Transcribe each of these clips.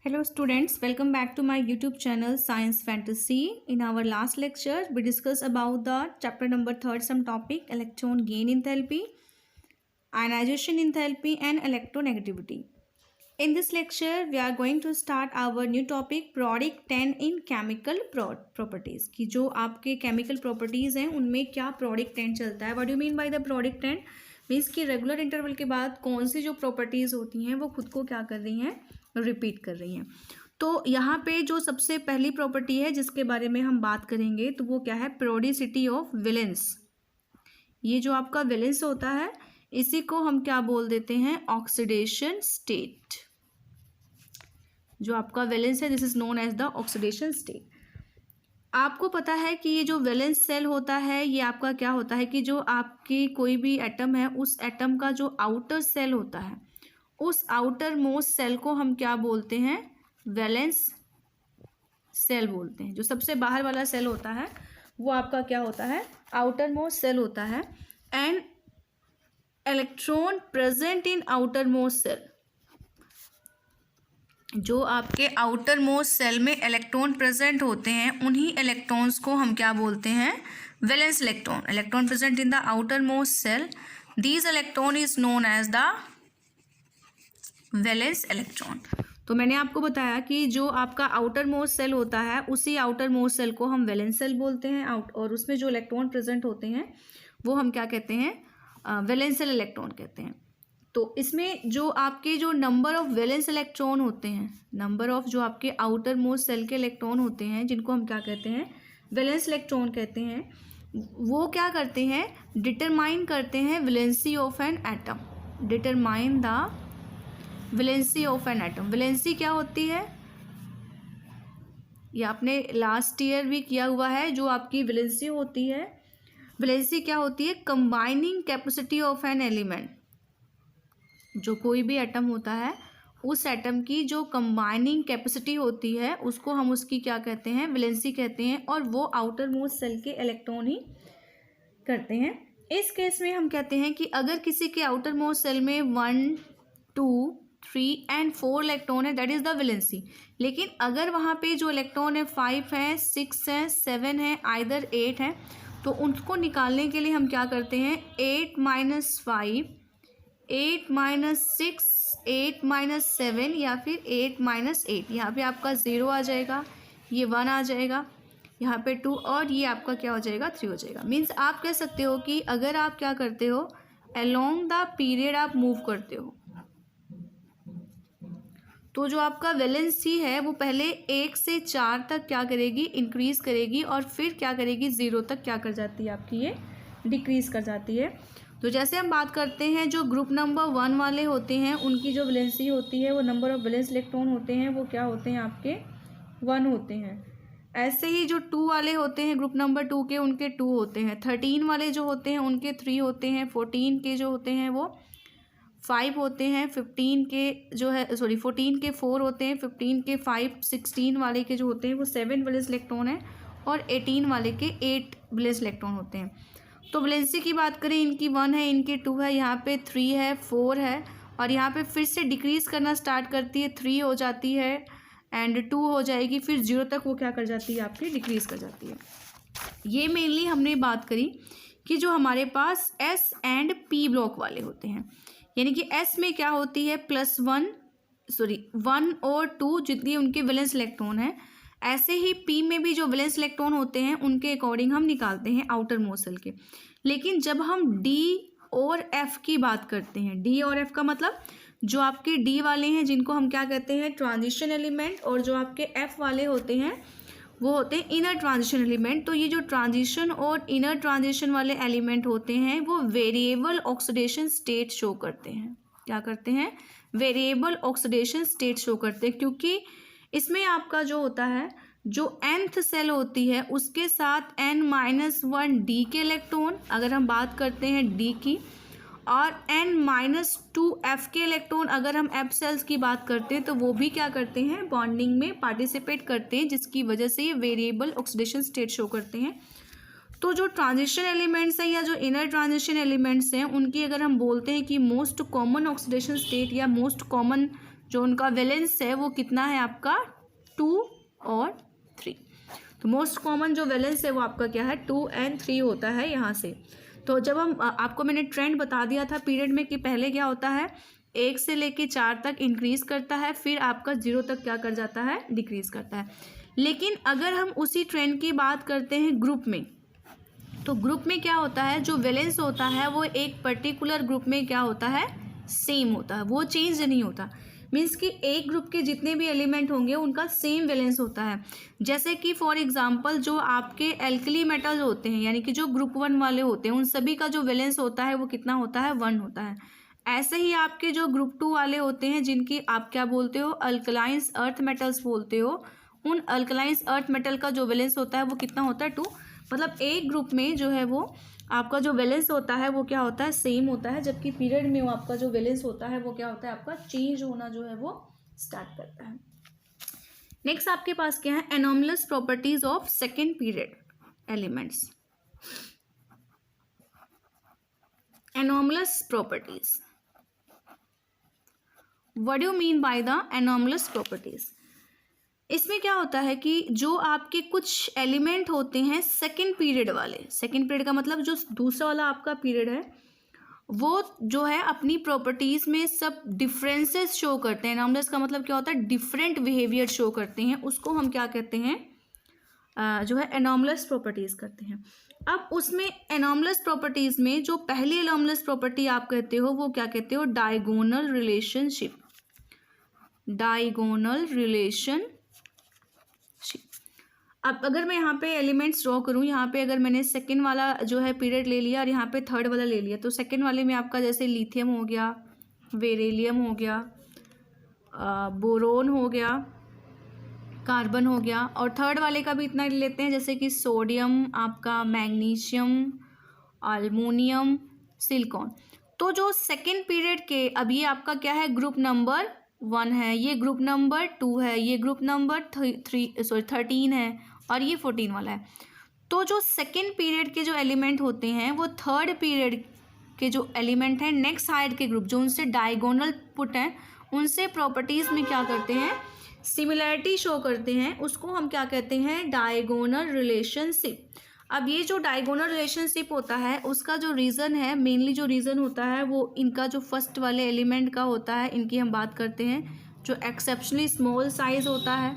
Hello students, welcome back to my YouTube channel Science Fantasy. In our last lecture, we discussed about the chapter number 3 some topic electron gain enthalpy, ionization enthalpy and electronegativity. In this lecture, we are going to start our new topic periodic 10 in chemical properties कि जो आपके chemical properties हैं उनमें क्या periodic 10 चलता है. What do you mean by the periodic 10? Means कि regular interval के बाद कौन सी जो प्रॉपर्टीज़ होती हैं वो खुद को क्या कर रही हैं, रिपीट कर रही हैं. तो यहाँ पे जो सबसे पहली प्रॉपर्टी है जिसके बारे में हम बात करेंगे तो वो क्या है, पेरियोडिसिटी ऑफ वैलेंस. ये जो आपका वैलेंस होता है इसी को हम क्या बोल देते हैं, ऑक्सीडेशन स्टेट. जो आपका वैलेंस है this is known as the oxidation state. आपको पता है कि ये जो वैलेंस सेल होता है ये आपका क्या होता है कि जो आपकी कोई भी एटम है उस एटम का जो आउटर सेल होता है उस आउटर मोस्ट सेल को हम क्या बोलते हैं, वैलेंस सेल बोलते हैं. जो सबसे बाहर वाला सेल होता है वो आपका क्या होता है, आउटर मोस्ट सेल होता है. And electron present in outer most shell, जो आपके आउटर मोस्ट सेल में इलेक्ट्रॉन प्रेजेंट होते हैं उन्हीं इलेक्ट्रॉन्स को हम क्या बोलते हैं, valence electron. Electron present in the outer most shell, these electron is known as the valence electron. तो मैंने आपको बताया कि जो आपका आउटर मोस्ट सेल होता है उसी आउटर मोस्ट सेल को हम वैलेंस सेल बोलते हैं और उसमें जो इलेक्ट्रॉन प्रेजेंट होते हैं वो हम क्या कहते हैं, वैलेंशियल इलेक्ट्रॉन कहते हैं. तो इसमें जो आपके जो नंबर ऑफ वैलेंस इलेक्ट्रॉन होते हैं, नंबर ऑफ जो आपके आउटर मोस्ट सेल के इलेक्ट्रॉन होते हैं जिनको हम क्या कहते हैं, वैलेंस इलेक्ट्रॉन कहते हैं, वो क्या करते हैं, डिटरमाइन करते हैं valency of an atom. Determine the valency of an atom. Valency क्या होती है, ये आपने लास्ट ईयर भी किया हुआ है. जो आपकी वैलेंसी होती है, वैलेंसी क्या होती है, combining capacity of an element. जो कोई भी एटम होता है उस एटम की जो कंबाइनिंग कैपेसिटी होती है उसको हम उसकी क्या कहते हैं, वैलेंसी कहते हैं. और वो आउटर मोस्ट सेल के इलेक्ट्रॉन ही करते हैं. इस केस में हम कहते हैं कि अगर किसी के आउटर मोस्ट सेल में 1, 2, 3 and 4 इलेक्ट्रॉन है दैट इज़ द वैलेंसी. लेकिन अगर वहाँ पे जो इलेक्ट्रॉन है 5 है, 6 है, 7 है, आइदर 8 है, तो उनको निकालने के लिए हम क्या करते हैं, 8 - 5, 8 - 6, 8 - 7 या फिर 8 - 8. यहाँ पे आपका 0 आ जाएगा, ये 1 आ जाएगा, यहाँ पे 2 और ये आपका क्या हो जाएगा, 3 हो जाएगा. मीन्स आप कह सकते हो कि अगर आप क्या करते हो, अलोंग द पीरियड आप मूव करते हो तो जो आपका वैलेंसी है वो पहले 1 से 4 तक क्या करेगी, इंक्रीज़ करेगी और फिर क्या करेगी, 0 तक क्या कर जाती है आपकी, ये डिक्रीज़ कर जाती है. तो जैसे हम बात करते हैं जो ग्रुप नंबर 1 वाले होते हैं उनकी जो वैलेंसी होती है वो नंबर ऑफ वैलेंस इलेक्ट्रॉन होते हैं वो क्या होते हैं आपके 1 होते हैं. ऐसे ही जो 2 वाले होते हैं ग्रुप नंबर 2 के उनके 2 होते हैं. 13 वाले जो होते हैं उनके 3 होते हैं. 14 के जो होते हैं वो 5 होते हैं. 15 के जो है 14 के 4 होते हैं. 15 के 5, 16 वाले के जो होते हैं वो 7 वैलेंस इलेक्ट्रॉन है और 18 वाले के 8 वैलेंस इलेक्ट्रॉन होते हैं. तो वैलेंसी की बात करें, इनकी 1 है, इनके 2 है, यहाँ पे 3 है, 4 है और यहाँ पे फिर से डिक्रीज़ करना स्टार्ट करती है, 3 हो जाती है एंड 2 हो जाएगी, फिर 0 तक वो क्या कर जाती है आपकी, डिक्रीज़ कर जाती है. ये मेनली हमने बात करी कि जो हमारे पास S एंड P ब्लॉक वाले होते हैं, यानी कि S में क्या होती है, +1 और 2 जितनी उनके वैलेंस इलेक्ट्रॉन है. ऐसे ही P में भी जो वैलेंस इलेक्ट्रॉन होते हैं उनके अकॉर्डिंग हम निकालते हैं आउटर मोस्ट सेल के. लेकिन जब हम D और F की बात करते हैं, D और F का मतलब जो आपके D वाले हैं जिनको हम क्या कहते हैं, ट्रांजिशन एलिमेंट, और जो आपके F वाले होते हैं वो होते हैं इनर ट्रांजिशन एलिमेंट. तो ये जो ट्रांजिशन और इनर ट्रांजिशन वाले एलिमेंट होते हैं वो वेरिएबल ऑक्सीडेशन स्टेट शो करते हैं. क्या करते हैं, वेरिएबल ऑक्सीडेशन स्टेट शो करते हैं, क्योंकि इसमें आपका जो होता है जो nth सेल होती है उसके साथ n-1 D के इलेक्ट्रॉन, अगर हम बात करते हैं D की, और n-2 F के इलेक्ट्रॉन अगर हम F सेल्स की बात करते हैं तो वो भी क्या करते हैं, बॉन्डिंग में पार्टिसिपेट करते हैं, जिसकी वजह से ये वेरिएबल ऑक्सीडेशन स्टेट शो करते हैं. तो जो ट्रांजिशन एलिमेंट्स हैं या जो इनर ट्रांजिशन एलिमेंट्स हैं उनकी अगर हम बोलते हैं कि मोस्ट कॉमन ऑक्सीडेशन स्टेट या मोस्ट कॉमन जो उनका वैलेंस है वो कितना है आपका 2 और 3। तो मोस्ट कॉमन जो वैलेंस है वो आपका क्या है 2 और 3 होता है यहाँ से। तो जब हम आपको मैंने ट्रेंड बता दिया था पीरियड में कि पहले क्या होता है 1 से लेके 4 तक इंक्रीज करता है, फिर आपका 0 तक क्या कर जाता है डिक्रीज करता है। लेकिन अगर हम उसी ट्रेंड की बात करते हैं ग्रुप में, तो ग्रुप में क्या होता है जो वैलेंस होता है वो एक पर्टिकुलर ग्रुप में क्या होता है सेम होता है, वो चेंज नहीं होता। मीन्स कि एक ग्रुप के जितने भी एलिमेंट होंगे उनका सेम वैलेंस होता है। जैसे कि फॉर एग्जांपल जो आपके एल्कली मेटल्स होते हैं यानी कि जो ग्रुप 1 वाले होते हैं उन सभी का जो वैलेंस होता है वो कितना होता है 1 होता है। ऐसे ही आपके जो ग्रुप 2 वाले होते हैं जिनकी आप क्या बोलते हो अल्कलाइंस अर्थ मेटल्स बोलते हो, उन अल्कलाइंस अर्थ मेटल का जो वैलेंस होता है वो कितना होता है 2। मतलब एक ग्रुप में जो है वो आपका जो वैलेंस होता है वो क्या होता है सेम होता है, जबकि पीरियड में वो आपका जो वैलेंस होता है वो क्या होता है आपका चेंज होना जो है वो स्टार्ट करता है। नेक्स्ट आपके पास क्या है anomalous properties of second period elements. Anomalous properties, what do you mean by the anomalous properties. इसमें क्या होता है कि जो आपके कुछ एलिमेंट होते हैं सेकंड पीरियड वाले, सेकंड पीरियड का मतलब जो दूसरा वाला आपका पीरियड है वो जो है अपनी प्रॉपर्टीज में सब डिफरेंसेस शो करते हैं। एनॉमलस का मतलब क्या होता है डिफरेंट बिहेवियर शो करते हैं, उसको हम क्या कहते हैं जो है एनॉमलस प्रॉपर्टीज करते हैं। अब उसमें एनॉमलस प्रॉपर्टीज में जो पहली एनॉमलस प्रॉपर्टी आप कहते हो वो क्या कहते हो डायगोनल रिलेशनशिप। Diagonal relation. अब अगर मैं यहाँ पे एलिमेंट्स ड्रॉ करूँ, यहाँ पे अगर मैंने सेकंड वाला जो है पीरियड ले लिया और यहाँ पे थर्ड वाला ले लिया, तो सेकंड वाले में आपका जैसे लिथियम हो गया, बेरिलियम हो गया, बोरोन हो गया, कार्बन हो गया, और थर्ड वाले का भी इतना लेते हैं जैसे कि सोडियम, आपका मैग्नीशियम, अल्मोनियम, सिलिकॉन। तो जो सेकेंड पीरियड के अब ये आपका क्या है ग्रुप नंबर 1 है, ये ग्रुप नंबर 2 है, ये ग्रुप नंबर 13 है और ये 14 वाला है। तो जो सेकेंड पीरियड के जो एलिमेंट होते हैं वो थर्ड पीरियड के जो एलिमेंट हैं नेक्स्ट साइड के ग्रुप जो उनसे डायगोनल पुट हैं उनसे प्रॉपर्टीज़ में क्या करते हैं सिमिलैरिटी शो करते हैं, उसको हम क्या कहते हैं डायगोनल रिलेशनशिप। अब ये जो डायगोनल रिलेशनशिप होता है उसका जो रीज़न है, मेनली जो रीज़न होता है वो इनका जो फर्स्ट वाले एलिमेंट का होता है, इनकी हम बात करते हैं जो एक्सेप्शनली स्मॉल साइज़ होता है,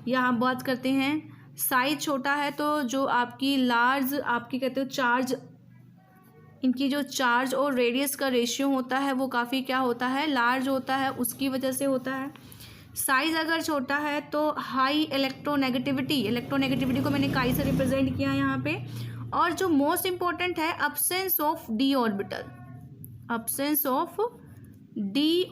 या हम बात करते हैं साइज छोटा है तो जो आपकी लार्ज आपकी कहते हो चार्ज, इनकी जो चार्ज और रेडियस का रेशियो होता है वो काफ़ी क्या होता है लार्ज होता है, उसकी वजह से होता है। साइज अगर छोटा है तो हाई इलेक्ट्रोनेगेटिविटी को मैंने काई से रिप्रेजेंट किया यहाँ पे। और जो मोस्ट इम्पॉर्टेंट है absence of D orbital, absence of D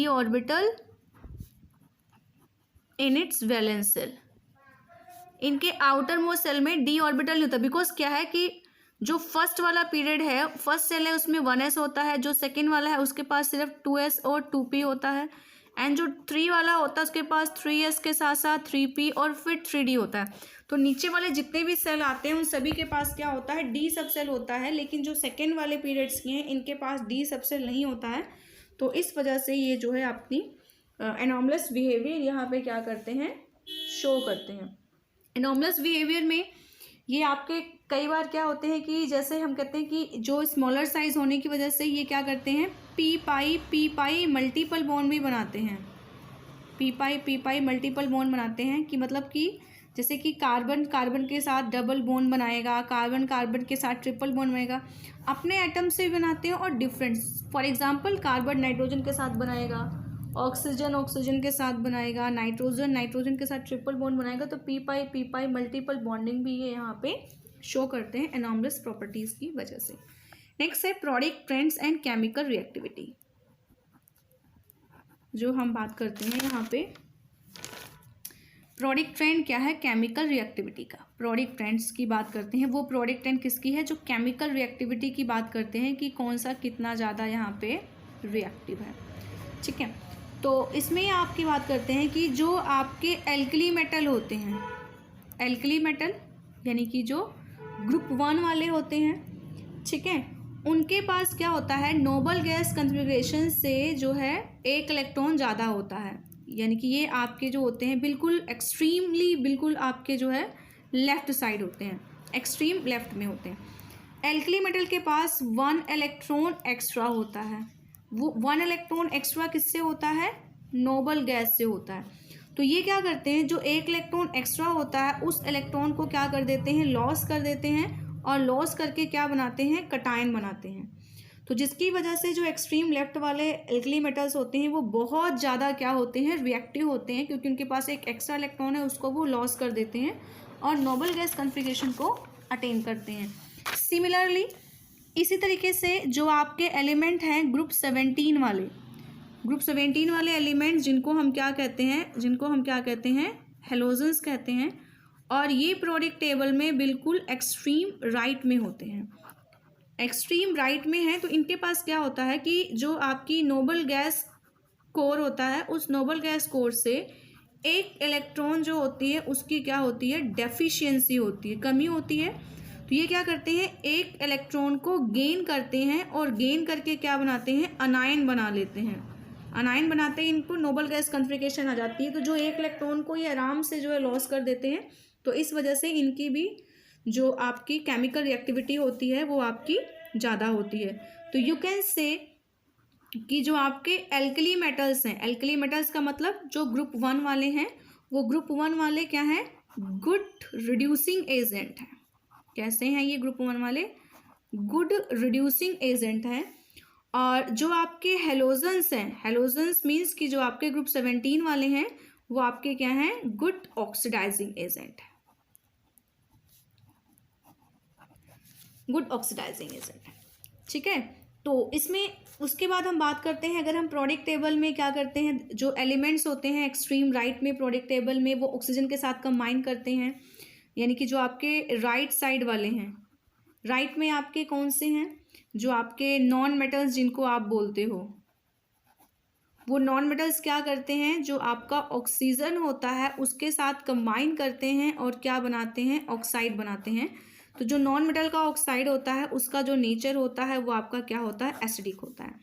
orbital in its valence shell. इनके आउटर मोस्ट सेल में डी ऑर्बिटल नहीं होता, बिकॉज क्या है कि जो फर्स्ट वाला पीरियड है फर्स्ट सेल है उसमें 1s होता है, जो सेकेंड वाला है उसके पास सिर्फ 2s और 2p होता है, एंड जो 3 वाला होता है उसके पास 3s के साथ साथ 3p और फिर 3d होता है। तो नीचे वाले जितने भी सेल आते हैं उन सभी के पास क्या होता है डी सब सेल होता है, लेकिन जो सेकेंड वाले पीरियड्स के हैं इनके पास डी सब सेल नहीं होता है। तो इस वजह से ये जो है अपनी एनॉमलस बिहेवियर यहाँ पे क्या करते हैं शो करते हैं। एनॉमलस बिहेवियर में ये आपके कई बार क्या होते हैं कि जैसे हम कहते हैं कि जो स्मॉलर साइज होने की वजह से ये क्या करते हैं पी पाई मल्टीपल बॉन्ड भी बनाते हैं, पी पाई मल्टीपल बॉन्ड बनाते हैं कि मतलब कि जैसे कि कार्बन के साथ डबल बॉन्ड बनाएगा, कार्बन के साथ ट्रिपल बॉन्ड बनाएगा, अपने एटम से भी बनाते हैं और different, for example carbon nitrogen के साथ बनाएगा, ऑक्सीजन के साथ बनाएगा, नाइट्रोजन के साथ ट्रिपल बॉन्ड बनाएगा। तो पी पाई मल्टीपल बॉन्डिंग भी ये यहाँ पे शो करते हैं एनॉमलस प्रॉपर्टीज़ की वजह से। नेक्स्ट है product trends and chemical reactivity, जो हम बात करते हैं यहाँ पे प्रोडक्ट ट्रेंड क्या है केमिकल रिएक्टिविटी का। प्रोडक्ट ट्रेंड्स की बात करते हैं, वो प्रोडक्ट ट्रेंड किसकी है जो केमिकल रिएक्टिविटी की बात करते हैं कि कौन सा कितना ज़्यादा यहाँ पे रिएक्टिव है, ठीक है। तो इसमें आपकी बात करते हैं कि जो आपके एल्कली मेटल होते हैं, एल्कली मेटल यानी कि जो ग्रुप 1 वाले होते हैं, ठीक है, उनके पास क्या होता है, नोबल गैस कॉन्फ़िगरेशन से जो है एक इलेक्ट्रॉन ज़्यादा होता है, यानी कि ये आपके जो होते हैं बिल्कुल एक्सट्रीमली, बिल्कुल आपके जो है लेफ़्ट साइड होते हैं, एक्सट्रीम लेफ़्ट में होते हैं। एल्कली मेटल के पास 1 इलेक्ट्रॉन एक्स्ट्रा होता है। वो 1 इलेक्ट्रॉन एक्स्ट्रा किससे होता है, नोबल गैस से होता है। तो ये क्या करते हैं, जो एक इलेक्ट्रॉन एक्स्ट्रा होता है उस इलेक्ट्रॉन को क्या कर देते हैं, लॉस कर देते हैं, और लॉस करके क्या बनाते हैं, कटायन बनाते हैं। तो जिसकी वजह से जो एक्सट्रीम लेफ्ट वाले एल्कली मेटल्स होते हैं वो बहुत ज़्यादा क्या होते हैं, रिएक्टिव होते हैं, क्योंकि उनके पास एक एक्स्ट्रा इलेक्ट्रॉन है, उसको वो लॉस कर देते हैं और नोबल गैस कॉन्फ़िगरेशन को अटेन करते हैं। सिमिलरली इसी तरीके से जो आपके एलिमेंट हैं ग्रुप 17 वाले एलिमेंट, जिनको हम क्या कहते हैं, हेलोजन्स कहते हैं, और ये पीरियोडिक टेबल में बिल्कुल एक्सट्रीम राइट में होते हैं, एक्सट्रीम राइट में है। तो इनके पास क्या होता है कि जो आपकी नोबल गैस कोर होता है, उस नोबल गैस कोर से एक इलेक्ट्रॉन जो होती है उसकी क्या होती है, डेफिशिएंसी होती है, कमी होती है। तो ये क्या करते हैं, एक इलेक्ट्रॉन को गेन करते हैं और गेन करके क्या बनाते हैं, अनायन बना लेते हैं। अनायन बनाते ही इनको नोबल गैस कॉन्फ़िगरेशन आ जाती है। तो जो एक इलेक्ट्रॉन को ये आराम से जो है लॉस कर देते हैं, तो इस वजह से इनकी भी जो आपकी केमिकल रिएक्टिविटी होती है वो आपकी ज़्यादा होती है। तो यू कैन से कि जो आपके एल्कली मेटल्स हैं, एल्कली मेटल्स का मतलब जो ग्रुप 1 वाले हैं, वो ग्रुप 1 वाले क्या हैं, गुड रिड्यूसिंग एजेंट हैं। कैसे हैं ये ग्रुप 1 वाले, गुड रिड्यूसिंग एजेंट हैं। और जो आपके हेलोजन्स हैं, हेलोजन्स मीन्स कि जो आपके ग्रुप 17 वाले हैं वो आपके क्या हैं, गुड ऑक्सीडाइजिंग एजेंट है, गुड ऑक्सीडाइजिंग एजेंट है। ठीक है, तो इसमें उसके बाद हम बात करते हैं, अगर हम प्रोडक्ट टेबल में क्या करते हैं, जो एलिमेंट्स होते हैं एक्सट्रीम राइट में प्रोडक्ट टेबल में, वो ऑक्सीजन के साथ कंबाइन करते हैं, यानी कि जो आपके राइट साइड वाले हैं, राइट में आपके कौन से हैं, जो आपके नॉन मेटल्स जिनको आप बोलते हो, वो नॉन मेटल्स क्या करते हैं, जो आपका ऑक्सीजन होता है उसके साथ कंबाइन करते हैं और क्या बनाते हैं, ऑक्साइड बनाते हैं। तो जो नॉन मेटल का ऑक्साइड होता है उसका जो नेचर होता है वो आपका क्या होता है, एसिडिक होता है।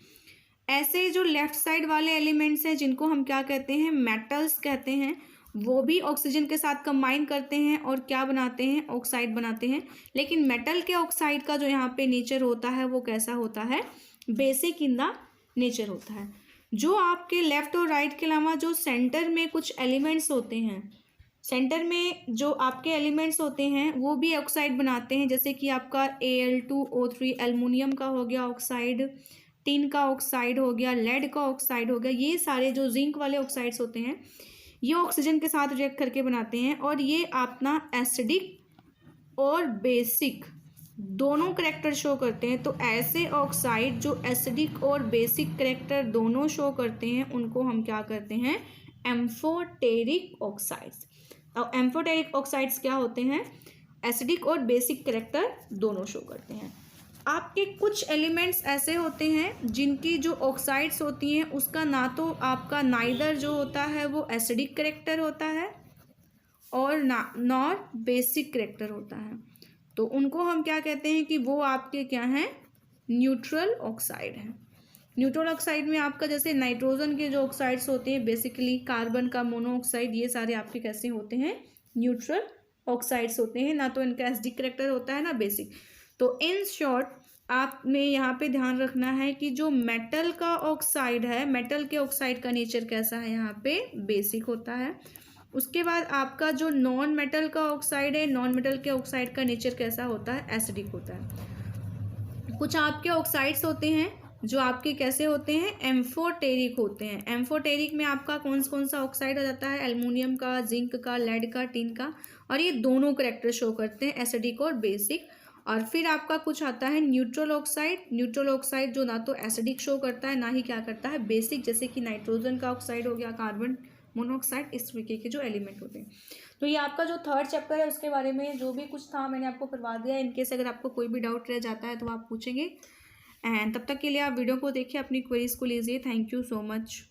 ऐसे जो लेफ्ट साइड वाले एलिमेंट्स हैं जिनको हम क्या कहते हैं, मेटल्स कहते हैं, वो भी ऑक्सीजन के साथ कंबाइन करते हैं और क्या बनाते हैं, ऑक्साइड बनाते हैं। लेकिन मेटल के ऑक्साइड का जो यहाँ पे नेचर होता है वो कैसा होता है, बेसिक इन द नेचर होता है। जो आपके लेफ्ट और राइट के अलावा जो सेंटर में कुछ एलिमेंट्स होते हैं, सेंटर में जो आपके एलिमेंट्स होते हैं वो भी ऑक्साइड बनाते हैं, जैसे कि आपका Al2O3 एल्युमिनियम का हो गया ऑक्साइड, टिन का ऑक्साइड हो गया, लेड का ऑक्साइड हो गया। ये सारे जो जिंक वाले ऑक्साइड्स होते हैं ये ऑक्सीजन के साथ रिएक्ट करके बनाते हैं, और ये अपना एसिडिक और बेसिक दोनों करेक्टर शो करते हैं। तो ऐसे ऑक्साइड जो एसिडिक और बेसिक करेक्टर दोनों शो करते हैं उनको हम क्या करते हैं, एम्फोटेरिक ऑक्साइड्स। और एम्फोटेरिक ऑक्साइड्स क्या होते हैं, एसिडिक और बेसिक करेक्टर दोनों शो करते हैं। आपके कुछ एलिमेंट्स ऐसे होते हैं जिनकी जो ऑक्साइड्स होती हैं उसका ना तो आपका नाइदर जो होता है वो एसिडिक करेक्टर होता है और नॉर बेसिक करेक्टर होता है। तो उनको हम क्या कहते हैं कि वो आपके क्या हैं, न्यूट्रल ऑक्साइड हैं। न्यूट्रल ऑक्साइड में आपका जैसे नाइट्रोजन के जो ऑक्साइड्स होते हैं, बेसिकली कार्बन का मोनोऑक्साइड, ये सारे आपके कैसे होते हैं, न्यूट्रल ऑक्साइड्स होते हैं, ना तो इनका एसिडिक करेक्टर होता है ना बेसिक। तो इन शॉर्ट आपने यहाँ पे ध्यान रखना है कि जो मेटल का ऑक्साइड है, मेटल के ऑक्साइड का नेचर कैसा है, यहाँ पे बेसिक होता है। उसके बाद आपका जो नॉन मेटल का ऑक्साइड है, नॉन मेटल के ऑक्साइड का नेचर कैसा होता है, एसिडिक होता है। कुछ आपके ऑक्साइड्स होते हैं जो आपके कैसे होते हैं, एम्फोटेरिक होते हैं। एम्फोटेरिक में आपका कौन सा ऑक्साइड आ जाता है, एल्युमिनियम का, जिंक का, लेड का, टिन का, और ये दोनों करेक्टर शो करते हैं, एसिडिक और बेसिक। और फिर आपका कुछ आता है न्यूट्रल ऑक्साइड। न्यूट्रल ऑक्साइड जो ना तो एसिडिक शो करता है ना ही क्या करता है, बेसिक, जैसे कि नाइट्रोजन का ऑक्साइड हो गया, कार्बन मोनोऑक्साइड, इस तरीके के जो एलिमेंट होते हैं। तो ये आपका जो थर्ड चैप्टर है उसके बारे में जो भी कुछ था मैंने आपको करवा दिया। इनकेस अगर आपको कोई भी डाउट रह जाता है तो आप पूछेंगे। एंड तब तक के लिए आप वीडियो को देखिए, अपनी क्वेरीज को लीजिए। Thank you so much.